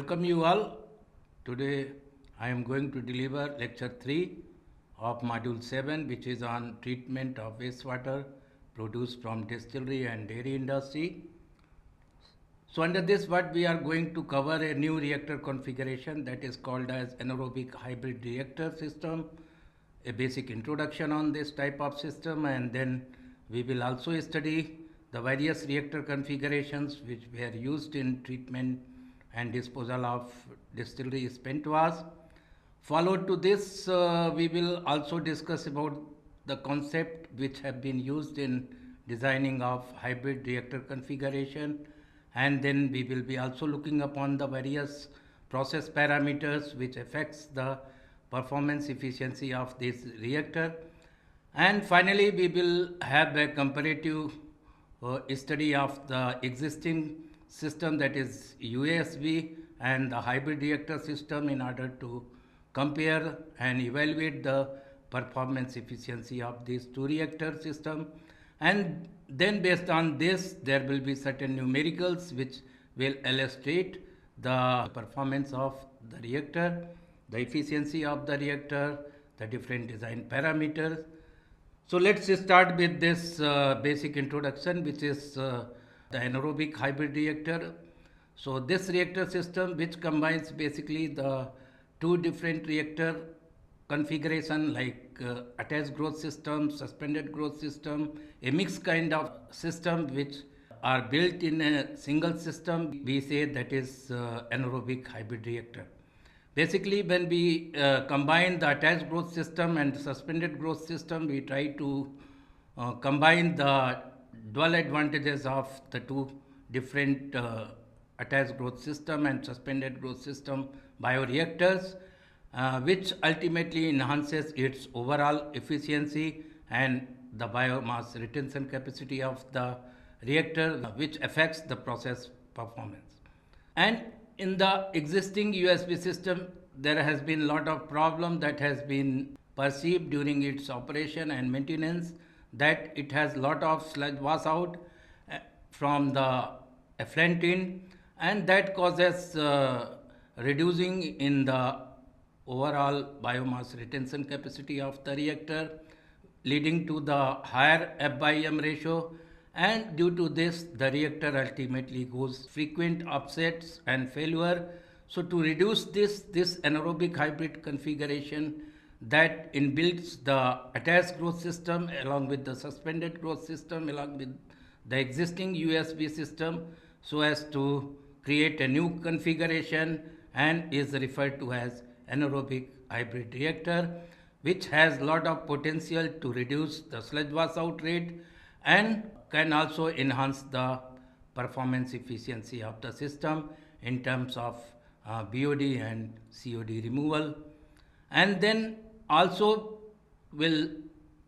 welcome you all. Today I am going to deliver lecture 3 of module 7, which is on treatment of wastewater produced from distillery and dairy industry. So under this, what we are going to cover a new reactor configuration that is called as anaerobic hybrid reactor system, a basic introduction on this type of system, and then we will also study the various reactor configurations which were used in treatment and disposal of distillery spent waste. Followed to this, we will also discuss about the concept which have been used in designing of hybrid reactor configuration, and then we will be also looking upon the various process parameters which affects the performance efficiency of this reactor. And finally, we will have a comparative study of the existing system, that is UASB, and the hybrid reactor system in order to compare and evaluate the performance efficiency of these two reactor system. And then based on this, there will be certain numericals which will illustrate the performance of the reactor, the efficiency of the reactor, the different design parameters. So let's start with this basic introduction, which is the anaerobic hybrid reactor. So this reactor system, which combines basically the two different reactor configuration, like attached growth system, suspended growth system, a mixed kind of system which are built in a single system. We say that is anaerobic hybrid reactor. Basically, when we combine the attached growth system and suspended growth system, we try to combine the dual advantages of the two different attached growth system and suspended growth system bioreactors, which ultimately enhances its overall efficiency and the biomass retention capacity of the reactor, which affects the process performance. And in the existing UASB system, there has been a lot of problem that has been perceived during its operation and maintenance, that it has lot of sludge washout from the effluent in, and that causes reducing in the overall biomass retention capacity of the reactor, leading to the higher F/M ratio. And due to this, the reactor ultimately goes frequent upsets and failure. So to reduce this anaerobic hybrid configuration that inbuilds the attached growth system along with the suspended growth system along with the existing UASB system, so as to create a new configuration, and is referred to as anaerobic hybrid reactor, which has lot of potential to reduce the sludge washout rate and can also enhance the performance efficiency of the system in terms of BOD and COD removal. And then also will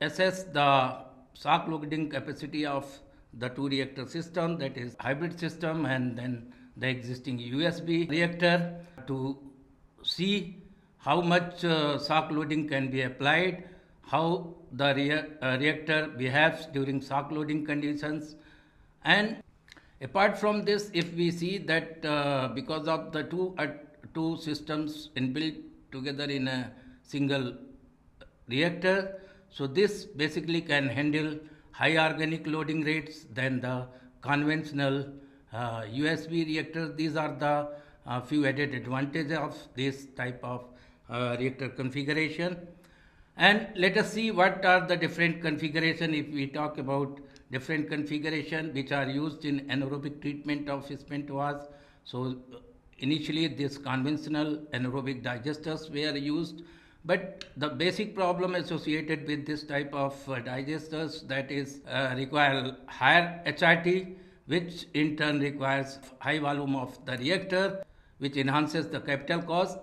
assess the shock loading capacity of the two reactor system, that is hybrid system and then the existing UASB reactor, to see how much shock loading can be applied, how the reactor behaves during shock loading conditions. And apart from this, if we see that because of the two systems inbuilt together in a single reactor, so this basically can handle high organic loading rates than the conventional UASB reactors. These are the few added advantages of this type of reactor configuration. And let us see what are the different configuration. If we talk about different configuration which are used in anaerobic treatment of spent waste, so initially this conventional anaerobic digesters were used, but the basic problem associated with this type of digesters, that is require higher HRT, which in turn requires high volume of the reactor, which enhances the capital cost.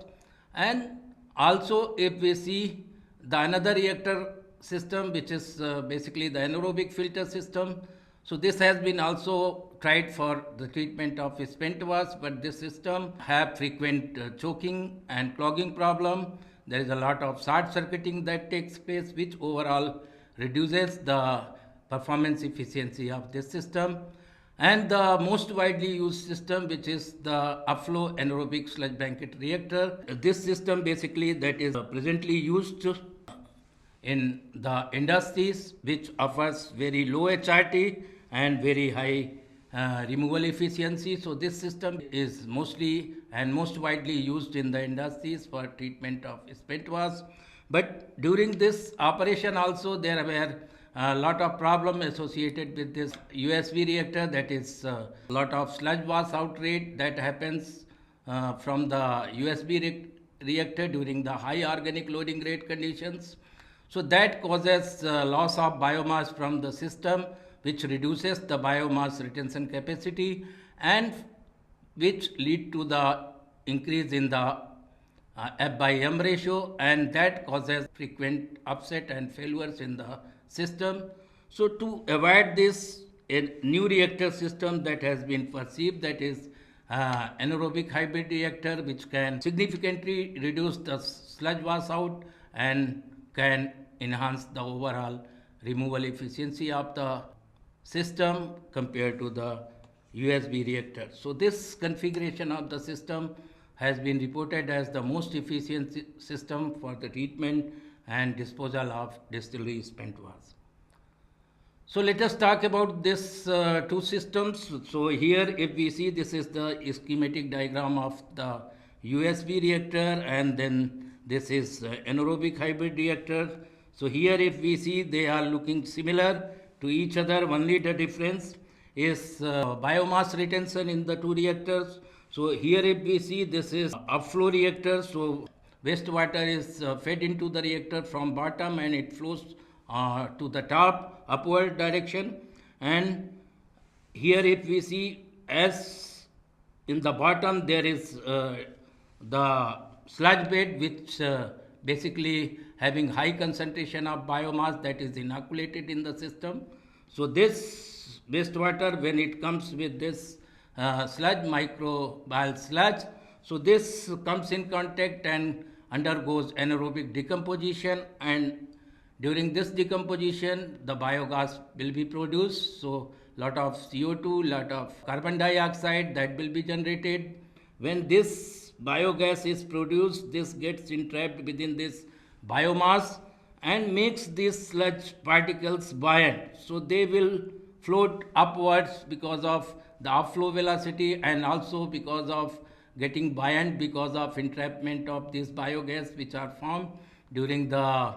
And also if we see the another reactor system, which is basically the anaerobic filter system, so this has been also tried for the treatment of spent waste, but this system have frequent choking and clogging problem. There is a lot of short circuiting that takes place, which overall reduces the performance efficiency of this system. And the most widely used system, which is the upflow anaerobic sludge blanket reactor. This system basically that is presently used in the industries, which offers very low HRT and very high removal efficiency. So this system is mostly and most widely used in the industries for treatment of spent waste. But during this operation also there were a lot of problem associated with this UASB reactor, that is a lot of sludge wash out rate that happens from the UASB reactor during the high organic loading rate conditions. So that causes loss of biomass from the system, which reduces the biomass retention capacity and which lead to the increase in the F by M ratio, and that causes frequent upset and failures in the system. So to avoid this, a new reactor system that has been perceived, that is anaerobic hybrid reactor, which can significantly reduce the sludge wash out and can enhance the overall removal efficiency of the system compared to the UASB reactor. So this configuration of the system has been reported as the most efficient system for the treatment and disposal of distillery spent waste. So let us talk about this two systems. So here if we see, this is the schematic diagram of the UASB reactor, and then this is anaerobic hybrid reactor. So here if we see, they are looking similar to each other, only the difference is biomass retention in the two reactors. So here if we see, this is upflow reactor, so wastewater is fed into the reactor from bottom and it flows to the top upward direction. And here if we see, as in the bottom there is the sludge bed, which basically having high concentration of biomass that is inoculated in the system. So this wastewater, when it comes with this sludge, microbial sludge, so this comes in contact and undergoes anaerobic decomposition, and during this decomposition the biogas will be produced. So lot of CO2, lot of carbon dioxide that will be generated. When this biogas is produced, this gets entrapped within this biomass and makes these sludge particles buoyant. So they will float upwards because of the upflow velocity and also because of getting buoyant because of entrapment of this biogas which are formed during the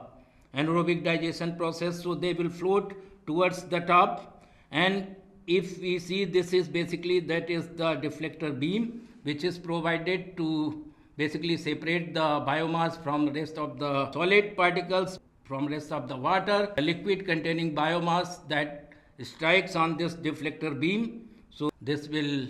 anaerobic digestion process. So they will float towards the top, and if we see, this is basically, that is the deflector beam which is provided to basically separate the biomass from the rest of the solid particles from rest of the water. A liquid containing biomass that strikes on this deflector beam, so this will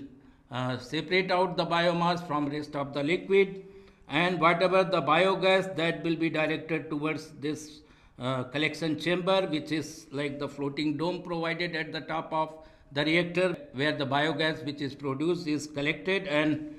separate out the biomass from rest of the liquid, and whatever the biogas that will be directed towards this collection chamber, which is like the floating dome provided at the top of the reactor, where the biogas which is produced is collected and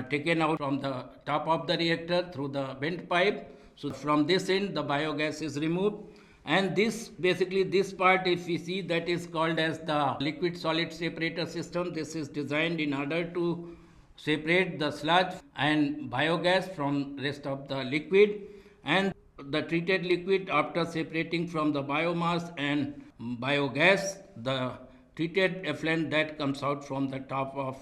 taken out from the top of the reactor through the vent pipe. So from this end the biogas is removed, and this basically, this part if we see, that is called as the liquid solid separator system. This is designed in order to separate the sludge and biogas from rest of the liquid, and the treated liquid, after separating from the biomass and biogas, the treated effluent that comes out from the top of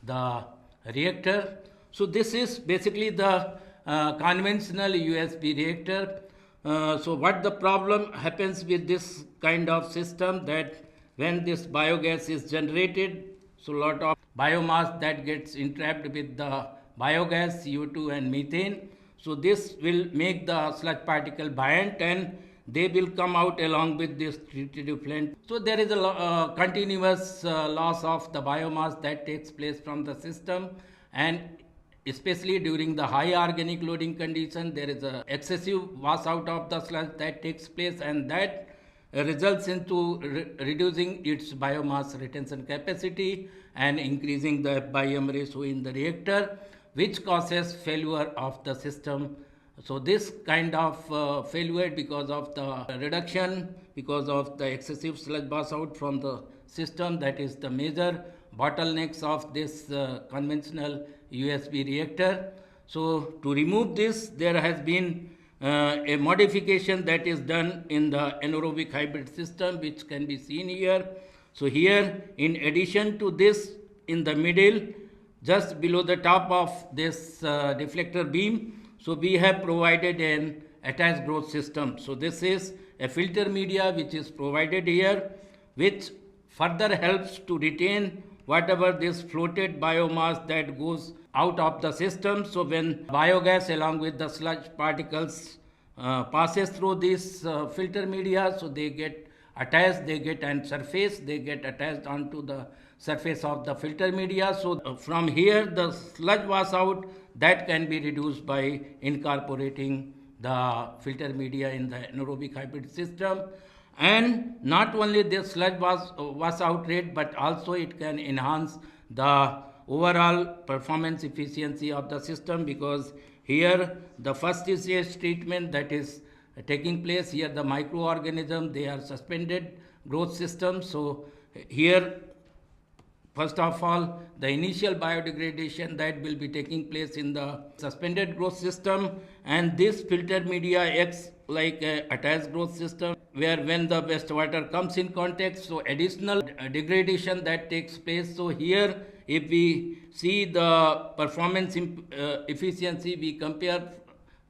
the reactor. So this is basically the conventional UASB reactor. So what the problem happens with this kind of system, that when this biogas is generated, so lot of biomass that gets entrapped with the biogas, CO2 and methane. So this will make the sludge particle buoyant and they will come out along with this treated effluent. So there is a continuous loss of the biomass that takes place from the system, and especially during the high organic loading condition, there is a excessive wash out of the sludge that takes place, and that results into reducing its biomass retention capacity and increasing the F by M ratio in the reactor, which causes failure of the system So this kind of failure because of the reduction, because of the excessive sludge pass out from the system, that is the major bottlenecks of this conventional UASB reactor. So to remove this, there has been a modification that is done in the anaerobic hybrid system, which can be seen here. So here, in addition to this, in the middle, just below the top of this deflector beam, so we have provided an attached growth system. So this is a filter media which is provided here, which further helps to retain whatever this floated biomass that goes out of the system. So when biogas along with the sludge particles passes through this filter media, so they get attached, they get on surface, they get attached onto the surface of the filter media. So from here the sludge was out, that can be reduced by incorporating the filter media in the anaerobic hybrid system. And not only this sludge was out rate, but also it can enhance the overall performance efficiency of the system, because here the first stage treatment that is taking place here, the microorganism, they are suspended growth system. So here, first of all, the initial biodegradation that will be taking place in the suspended growth system, and this filter media acts like a attached growth system, where when the wastewater comes in contact, so additional degradation that takes place. So here, if we see the performance efficiency, we compare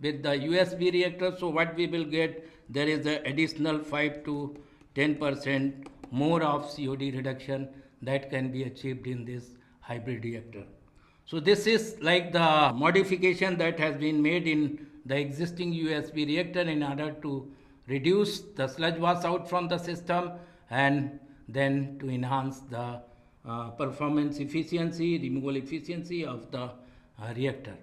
with the UASB reactor, so what we will get, there is an additional 5 to 10% more of COD reduction that can be achieved in this hybrid reactor. So this is like the modification that has been made in the existing UASB reactor in order to reduce the sludge was out from the system, and then to enhance the performance efficiency, removal efficiency of the reactor.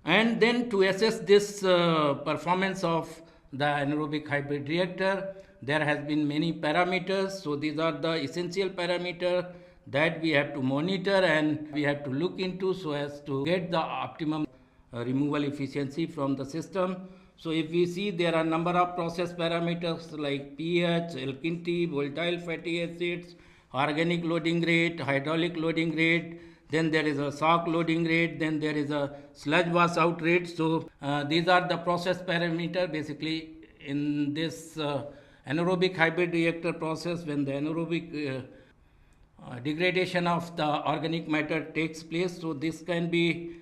And then to assess this performance of the anaerobic hybrid reactor, there has been many parameters. So these are the essential parameters that we have to monitor and we have to look into so as to get the optimum removal efficiency from the system. So if we see, there are number of process parameters like pH, alkalinity, volatile fatty acids, organic loading rate, hydraulic loading rate, then there is a shock loading rate, then there is a sludge wash out rate. So these are the process parameter basically in this anaerobic hybrid reactor process. When the anaerobic degradation of the organic matter takes place, so this can be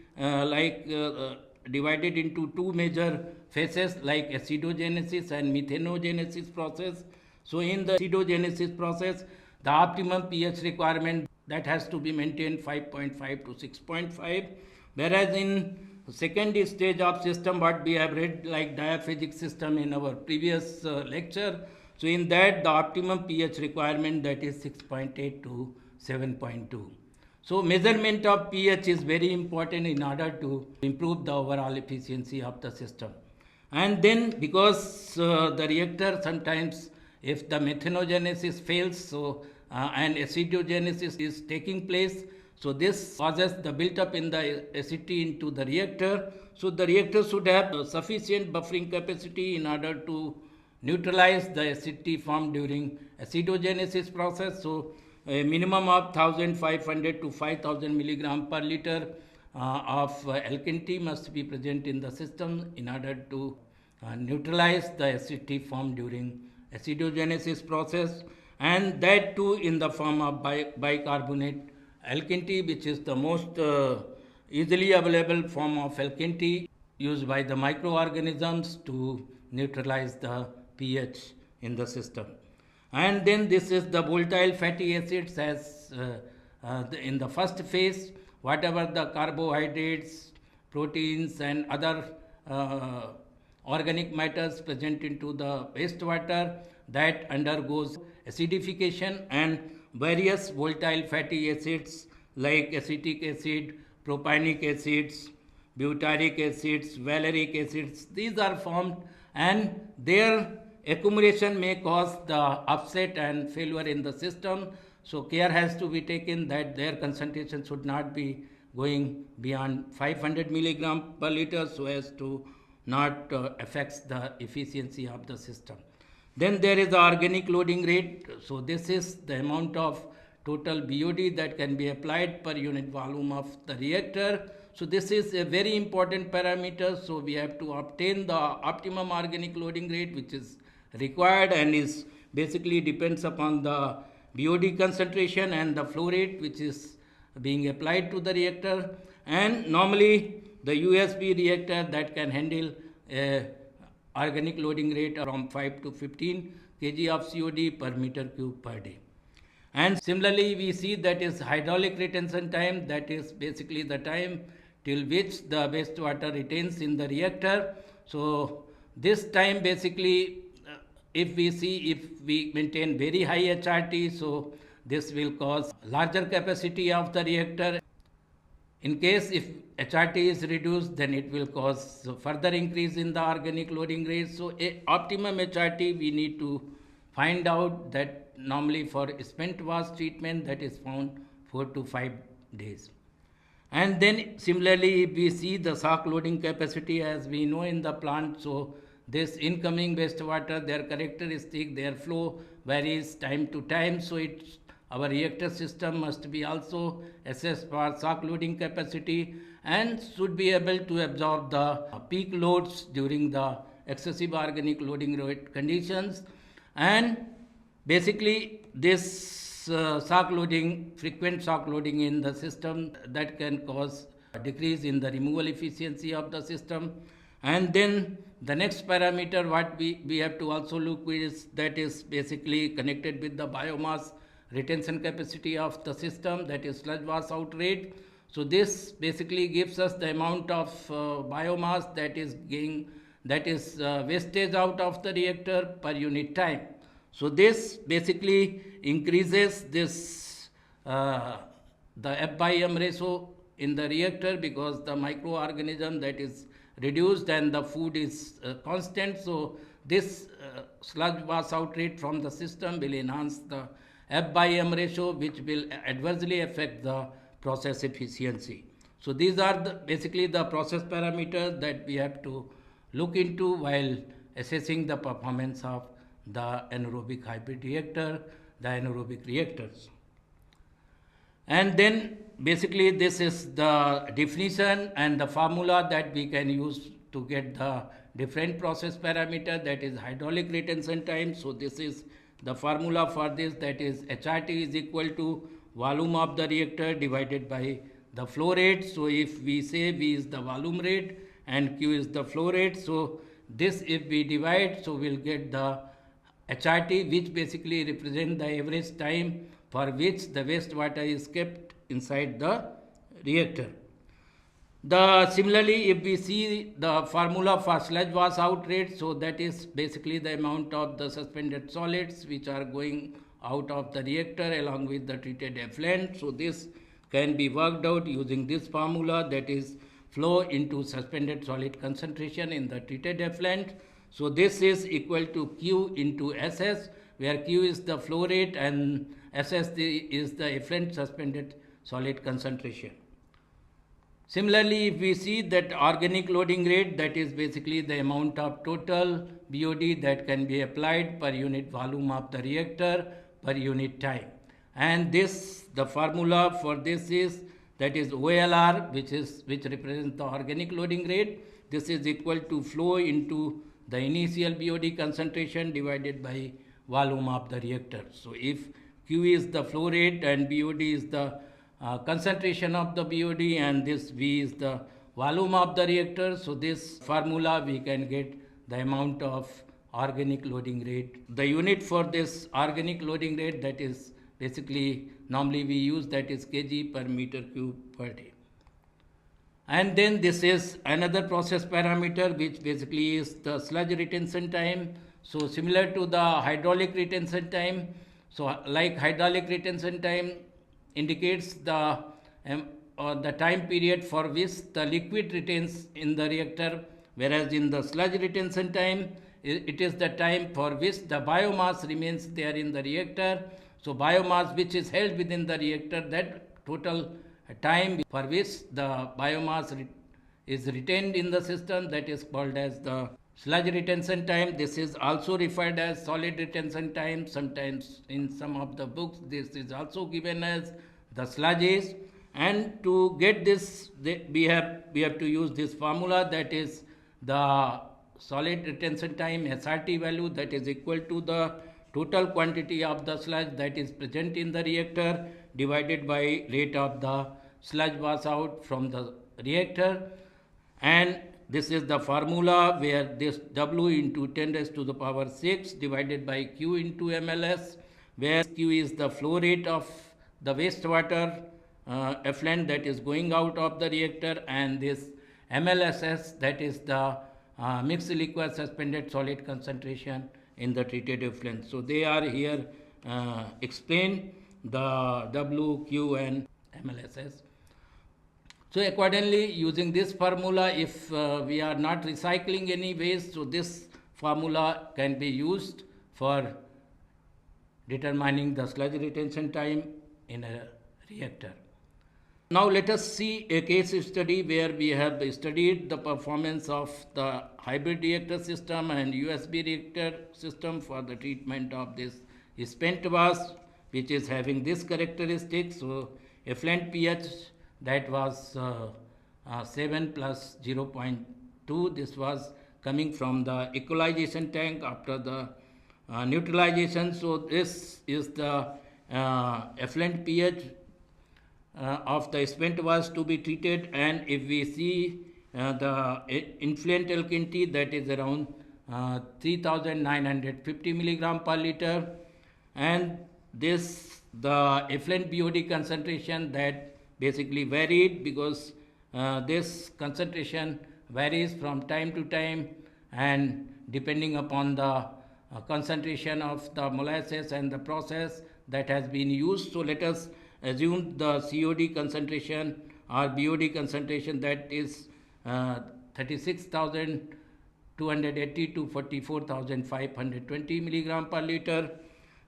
divided into two major phases like acidogenesis and methanogenesis process. So in the acidogenesis process, the optimum pH requirement that has to be maintained 5.5 to 6.5, whereas in second stage of system, what we have read like diaphagic system in our previous lecture, so in that the optimum pH requirement that is 6.8 to 7.2. So measurement of pH is very important in order to improve the overall efficiency of the system. And then because the reactor sometimes, if the methanogenesis fails, so and acidogenesis is taking place, so this causes the build-up in the acidity into the reactor. So the reactor should have sufficient buffering capacity in order to neutralize the acidity formed during acidogenesis process. So a minimum of 1500 to 5000 milligram per liter of alkalinity must be present in the system in order to neutralize the acidity formed during acidogenesis process, and that too in the form of bicarbonate alkalinity, which is the most easily available form of alkalinity used by the microorganisms to neutralize the pH in the system. And then this is the volatile fatty acids, as in the first phase, whatever the carbohydrates, proteins and other organic matters present into the wastewater, that undergoes acidification, and various volatile fatty acids like acetic acid, propionic acids, butyric acids, valeric acids, these are formed, and their accumulation may cause the upset and failure in the system. So care has to be taken that their concentration should not be going beyond 500 milligram per liter so as to not affects the efficiency of the system. Then there is the organic loading rate. So this is the amount of total BOD that can be applied per unit volume of the reactor. So this is a very important parameter. So we have to obtain the optimum organic loading rate, which is required and is basically depends upon the BOD concentration and the flow rate which is being applied to the reactor. And normally the UASB reactor that can handle a organic loading rate from 5 to 15 kg of COD per meter cube per day. And similarly, we see that is hydraulic retention time, that is basically the time till which the wastewater retains in the reactor. So this time basically, if we maintain very high HRT, so this will cause larger capacity of the reactor. In case if HRT is reduced, then it will cause further increase in the organic loading rate. So a optimum HRT we need to find out that normally for spent waste treatment that is found 4 to 5 days. And then similarly if we see the sock loading capacity, as we know in the plant, so this incoming wastewater, their characteristic, their flow varies time to time. So our reactor system must be also assessed for sock loading capacity and should be able to absorb the peak loads during the excessive organic loading rate conditions. And basically this frequent shock loading in the system, that can cause a decrease in the removal efficiency of the system. And then the next parameter what we have to also look is that is basically connected with the biomass retention capacity of the system, that is sludge wash out rate. So this basically gives us the amount of biomass that is wastage out of the reactor per unit time. So this basically increases this the F by M ratio in the reactor, because the microorganism that is reduced and the food is constant. So this sludge wash out rate from the system will enhance the F by M ratio, which will adversely affect the process efficiency. So these are basically the process parameters that we have to look into while assessing the performance of the anaerobic hybrid reactor, the anaerobic reactors. And then basically this is the definition and the formula that we can use to get the different process parameter, that is hydraulic retention time. So this is the formula for this, that is HRT is equal to volume of the reactor divided by the flow rate. So if we say V is the volume rate and Q is the flow rate, so this if we divide, so we'll get the HRT, which basically represent the average time for which the wastewater is kept inside the reactor. Similarly, if we see the formula for sludge wash out rate, so that is basically the amount of the suspended solids which are going out of the reactor along with the treated effluent. So this can be worked out using this formula, that is flow into suspended solid concentration in the treated effluent. So this is equal to Q into SS, where Q is the flow rate and SS is the effluent suspended solid concentration. Similarly, if we see that organic loading rate, that is basically the amount of total BOD that can be applied per unit volume of the reactor per unit time. And the formula for this is, that is OLR, which represents the organic loading rate. This is equal to flow into the initial BOD concentration divided by volume of the reactor. So if Q is the flow rate and BOD is the concentration of the BOD and this V is the volume of the reactor, so this formula we can get the amount of organic loading rate. The unit for this organic loading rate, that is basically normally we use, that is kg per meter cube per day. And then this is another process parameter which basically is the sludge retention time. So similar to the hydraulic retention time, so like hydraulic retention time indicates the time period for which the liquid retains in the reactor, whereas in the sludge retention time it is the time for which the biomass remains there in the reactor. So biomass which is held within the reactor, that total time for which the biomass is retained in the system, that is called as the sludge retention time. This is also referred as solid retention time. Sometimes in some of the books this is also given as the sludges. And to get this, we have to use this formula, that is the solid retention time SRT value, that is equal to the total quantity of the sludge that is present in the reactor divided by rate of the sludge wash out from the reactor. And this is the formula where this W into 10 raised to the power 6 divided by Q into MLS, where Q is the flow rate of the wastewater effluent that is going out of the reactor, and this MLSS, that is the mixed liquid suspended solid concentration in the treated effluent. So they are here explained, the W, Q and MLSS. So accordingly, using this formula, if we are not recycling any waste, so this formula can be used for determining the sludge retention time in a reactor. Now let us see a case study where we have studied the performance of the hybrid reactor system and UASB reactor system for the treatment of this spent wash, which is having this characteristic. So effluent pH, that was 7 plus 0.2. This was coming from the equalization tank after the neutralization. So this is the effluent pH of the spent wash to be treated. And if we see the influent alkalinity, that is around 3950 milligram per liter, and this the effluent BOD concentration that basically varied, because this concentration varies from time to time and depending upon the concentration of the molasses and the process that has been used. So let us assume the COD concentration or BOD concentration, that is 36,280 to 44,520 milligram per liter,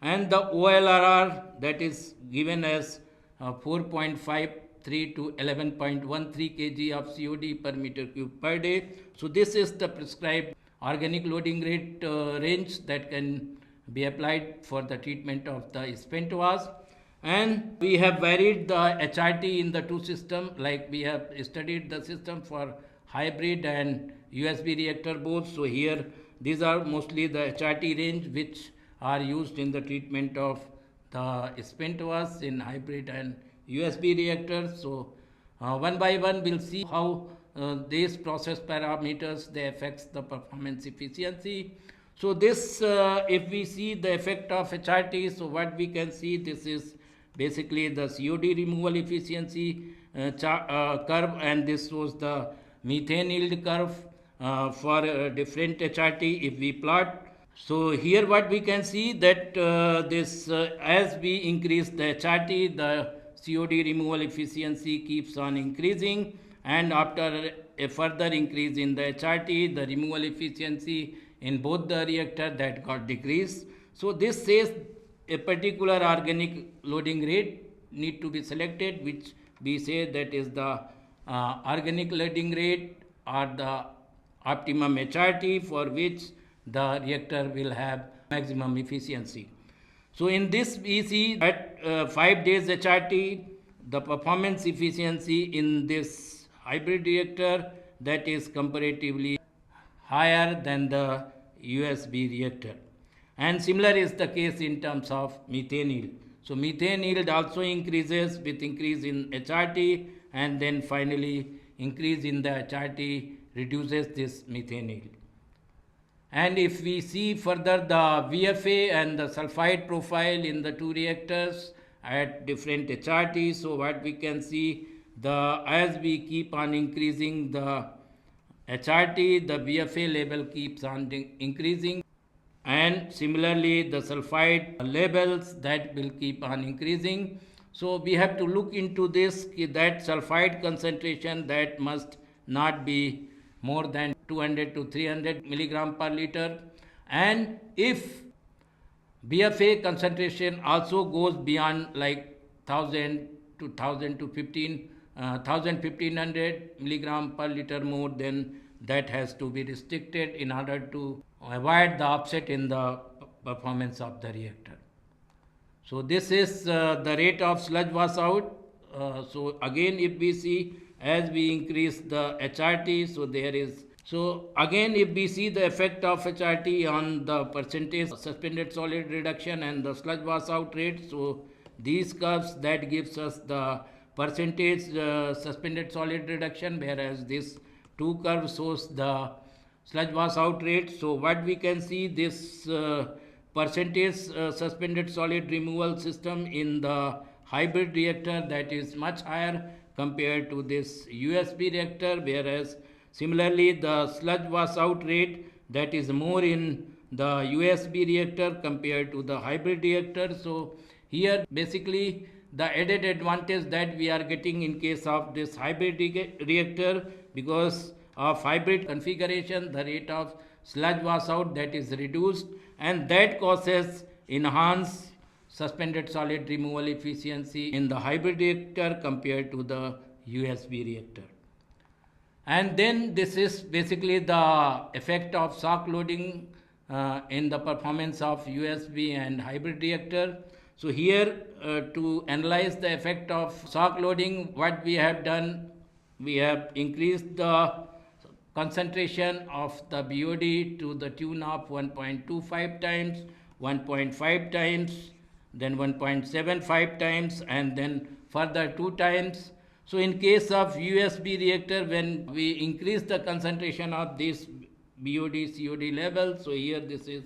and the OLRR, that is given as 4.53 to 11.13 kg of COD per meter cube per day. So this is the prescribed organic loading rate range that can be applied for the treatment of the spent wash. And we have varied the HRT in the two systems, like we have studied the system for hybrid and UASB reactor both. So here these are mostly the HRT range which are used in the treatment of the spent wash in hybrid and UASB reactors. So one by one we'll see how these process parameters they affects the performance efficiency. So this if we see the effect of HRT, so what we can see, this is basically the COD removal efficiency curve, and this was the methane yield curve for different HRT if we plot. So here what we can see that this as we increase the HRT, the COD removal efficiency keeps on increasing, and after a further increase in the HRT, the removal efficiency in both the reactor that got decreased. So this says a particular organic loading rate need to be selected, which we say that is the organic loading rate or the optimum HRT for which the reactor will have maximum efficiency. So in this we see that 5 days HRT, the performance efficiency in this hybrid reactor that is comparatively higher than the UASB reactor. And similar is the case in terms of methane yield. So methane yield also increases with increase in HRT, and then finally increase in the HRT reduces this methane yield. And if we see further the VFA and the sulfide profile in the two reactors at different HRT, so what we can see, as we keep on increasing the HRT, the VFA level keeps on increasing, and similarly the sulfide levels that will keep on increasing. So we have to look into this, that sulfide concentration that must not be more than 200 to 300 milligram per liter, and if BFA concentration also goes beyond like 1000 to 15 1500 milligram per liter more, then that has to be restricted in order to avoid the upset in the performance of the reactor. So this is the rate of sludge wash out. So again, if we see, as we increase the HRT, so there is, so again if we see the effect of HRT on the percentage suspended solid reduction and the sludge wash out rate, so these curves that gives us the percentage suspended solid reduction, whereas this two curves shows the sludge wash out rate. So what we can see, this percentage suspended solid removal system in the hybrid reactor, that is much higher compared to this UASB reactor, whereas similarly the sludge wash out rate that is more in the UASB reactor compared to the hybrid reactor. So here basically the added advantage that we are getting in case of this hybrid reactor, because of hybrid configuration, the rate of sludge wash out that is reduced, and that causes enhanced suspended solid removal efficiency in the hybrid reactor compared to the UASB reactor. And then this is basically the effect of shock loading in the performance of UASB and hybrid reactor. So here to analyze the effect of shock loading, what we have done, we have increased the concentration of the BOD to the tune of 1.25 times, 1.5 times, then 1.75 times, and then further 2 times. So in case of UASB reactor, when we increase the concentration of this BOD COD level, so here this is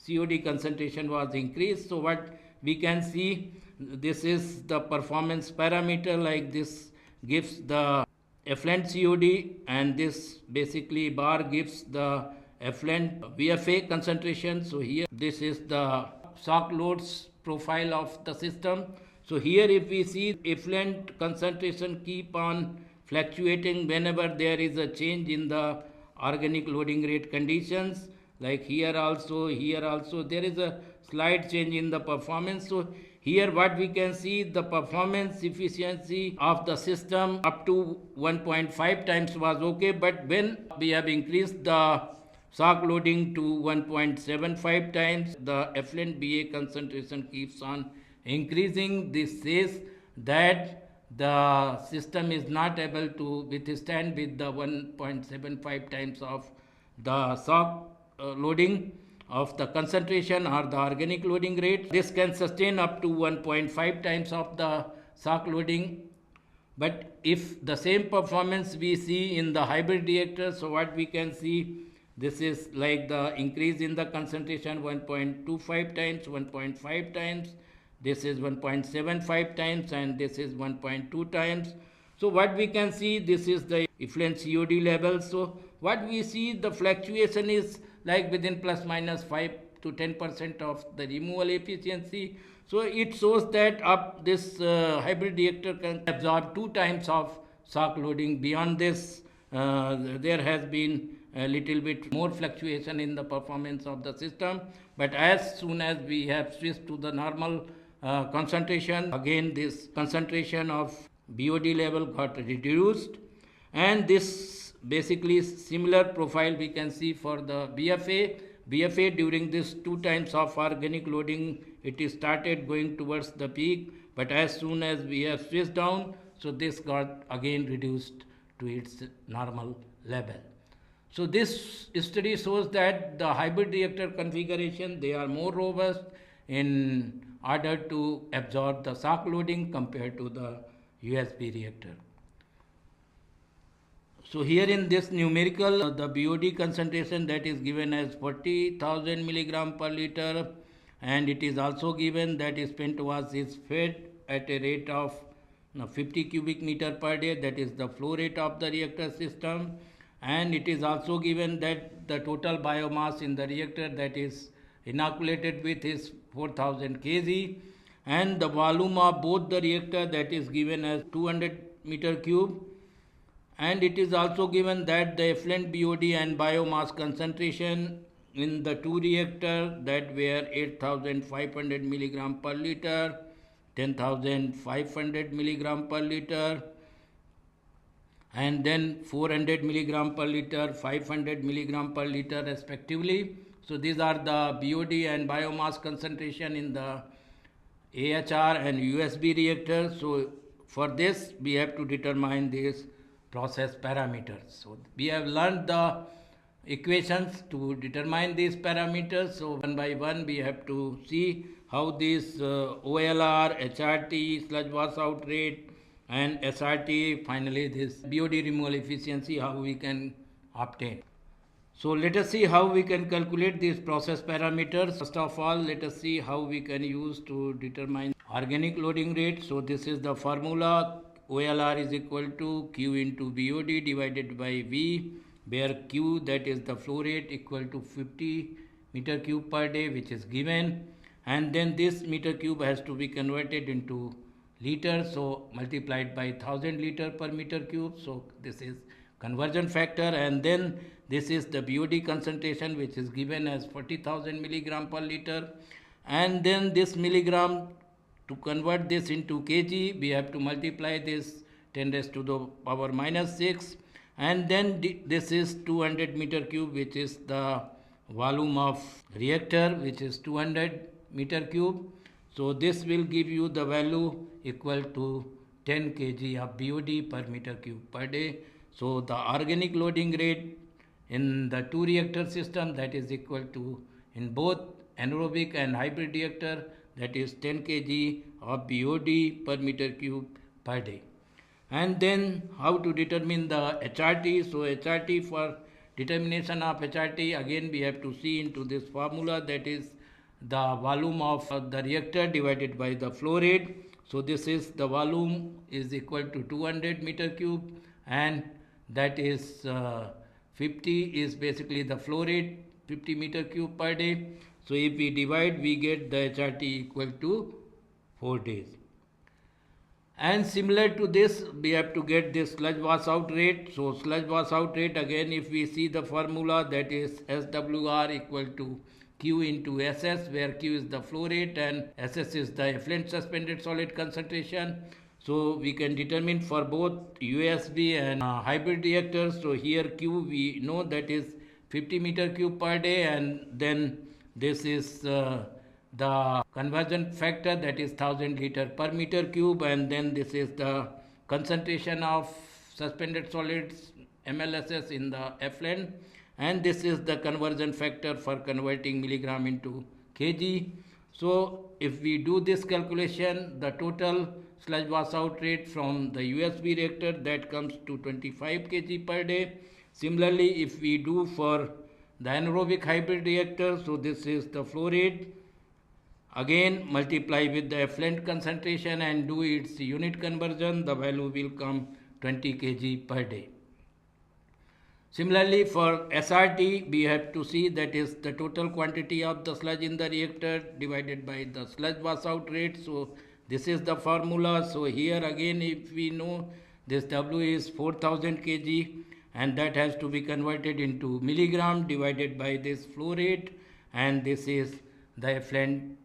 COD concentration was increased. So what we can see, this is the performance parameter, like this gives the effluent COD, and this basically bar gives the effluent VFA concentration. So here this is the shock loads profile of the system. So here if we see effluent concentration keep on fluctuating whenever there is a change in the organic loading rate conditions, like here also there is a slight change in the performance. So here what we can see, the performance efficiency of the system up to 1.5 times was okay, but when we have increased the shock loading to 1.75 times, the effluent BA concentration keeps on increasing. This says that the system is not able to withstand with the 1.75 times of the shock loading of the concentration or the organic loading rate. This can sustain up to 1.5 times of the shock loading. But if the same performance we see in the hybrid reactor, so what we can see, this is like the increase in the concentration 1.25 times, 1.5 times, this is 1.75 times, and this is 1.2 times. So what we can see, this is the effluent COD level. So what we see, the fluctuation is like within plus minus 5 to 10% of the removal efficiency. So it shows that up this hybrid reactor can absorb 2 times of shock loading. Beyond this, there has been a little bit more fluctuation in the performance of the system. But as soon as we have switched to the normal concentration, again this concentration of BOD level got reduced, and this basically similar profile we can see for the BFA. BFA during this 2 times of organic loading, it is started going towards the peak, but as soon as we have switched down, so this got again reduced to its normal level. So this study shows that the hybrid reactor configuration, they are more robust in order to absorb the shock loading compared to the UASB reactor. So here in this numerical, the BOD concentration that is given as 40,000 milligram per liter, and it is also given that spent was is fed at a rate of 50 cubic meter per day, that is the flow rate of the reactor system, and it is also given that the total biomass in the reactor that is inoculated with is 4000 kg, and the volume of both the reactor that is given as 200 meter cube, and it is also given that the effluent BOD and biomass concentration in the 2 reactor that were 8500 milligram per liter, 10,500 milligram per liter, and then 400 milligram per liter, 500 milligram per liter respectively. So these are the BOD and biomass concentration in the AHR and USB reactor. So for this we have to determine these process parameters. So we have learned the equations to determine these parameters. So one by one we have to see how these OLR, HRT, sludge wash out rate and SRT, finally this BOD removal efficiency, how we can obtain. So let us see how we can calculate these process parameters. First of all, let us see how we can use to determine organic loading rate. So this is the formula. OLR is equal to Q into BOD divided by V, where Q, that is the flow rate, equal to 50 meter cube per day, which is given. And then this meter cube has to be converted into liter, so multiplied by 1000 liter per meter cube. So this is conversion factor, and then this is the BOD concentration, which is given as 40,000 milligram per liter, and then this milligram, to convert this into kg we have to multiply this 10 raised to the power minus 6, and then this is 200 meter cube, which is the volume of reactor, which is 200 meter cube. So this will give you the value equal to 10 kg of BOD per meter cube per day. So the organic loading rate in the two reactor system, that is equal to, in both anaerobic and hybrid reactor, that is 10 kg of BOD per meter cube per day. And then how to determine the HRT. So HRT, for determination of HRT, again we have to see into this formula, that is the volume of the reactor divided by the flow rate. So this is the volume is equal to 200 meter cube, and that is 50 is basically the flow rate, 50 meter cube per day. So if we divide, we get the HRT equal to 4 days. And similar to this, we have to get this sludge wash out rate. So sludge wash out rate, again if we see the formula, that is SWR equal to Q into SS, where Q is the flow rate and SS is the effluent suspended solid concentration. So we can determine for both UASB and hybrid reactors. So here Q we know that is 50 meter cube per day, and then this is the conversion factor, that is 1000 liter per meter cube, and then this is the concentration of suspended solids MLSS in the effluent, and this is the conversion factor for converting milligram into kg. So if we do this calculation, the total sludge wash out rate from the USB reactor, that comes to 25 kg per day. Similarly, if we do for the anaerobic hybrid reactor, so this is the flow rate, again multiply with the effluent concentration and do its unit conversion, the value will come 20 kg per day. Similarly, for SRT, we have to see, that is the total quantity of the sludge in the reactor divided by the sludge wash out rate. So this is the formula. So here again, if we know this W is 4000 kg, and that has to be converted into milligram divided by this flow rate, and this is the effluent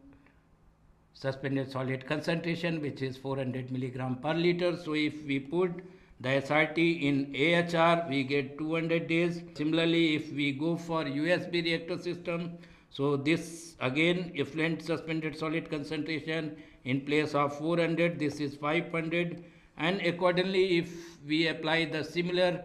suspended solid concentration, which is 400 milligram per liter. So if we put the SRT in AHR, we get 200 days. Similarly, if we go for USB reactor system, so this again effluent suspended solid concentration in place of 400, this is 500, and accordingly if we apply the similar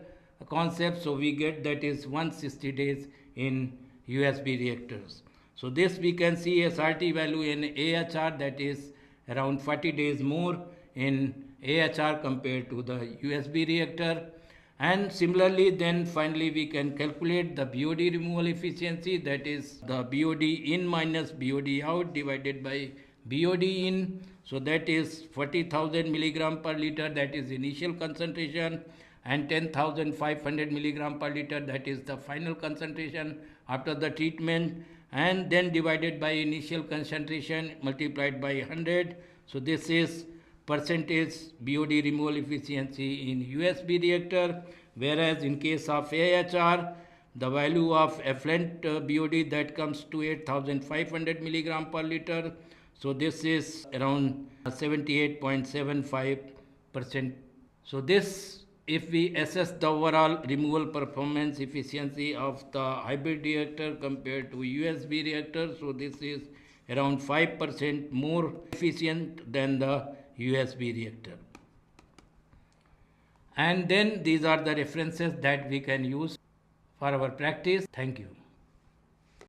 concept, so we get that is 160 days in USB reactors. So this we can see SRT value in AHR, that is around 40 days more in AHR compared to the USB reactor. And similarly, then finally we can calculate the BOD removal efficiency, that is the BOD in minus BOD out divided by BOD in. So that is 40,000 milligram per liter, that is initial concentration, and 10,500 milligram per liter, that is the final concentration after the treatment, and then divided by initial concentration multiplied by 100. So this is percentage BOD removal efficiency in USB reactor, whereas in case of AHR, the value of effluent BOD, that comes to 8,500 milligram per liter. So this is around 78.75%. So this if we assess the overall removal performance efficiency of the hybrid reactor compared to USB reactor, so this is around 5% more efficient than the USB reactor. And then these are the references that we can use for our practice. Thank you.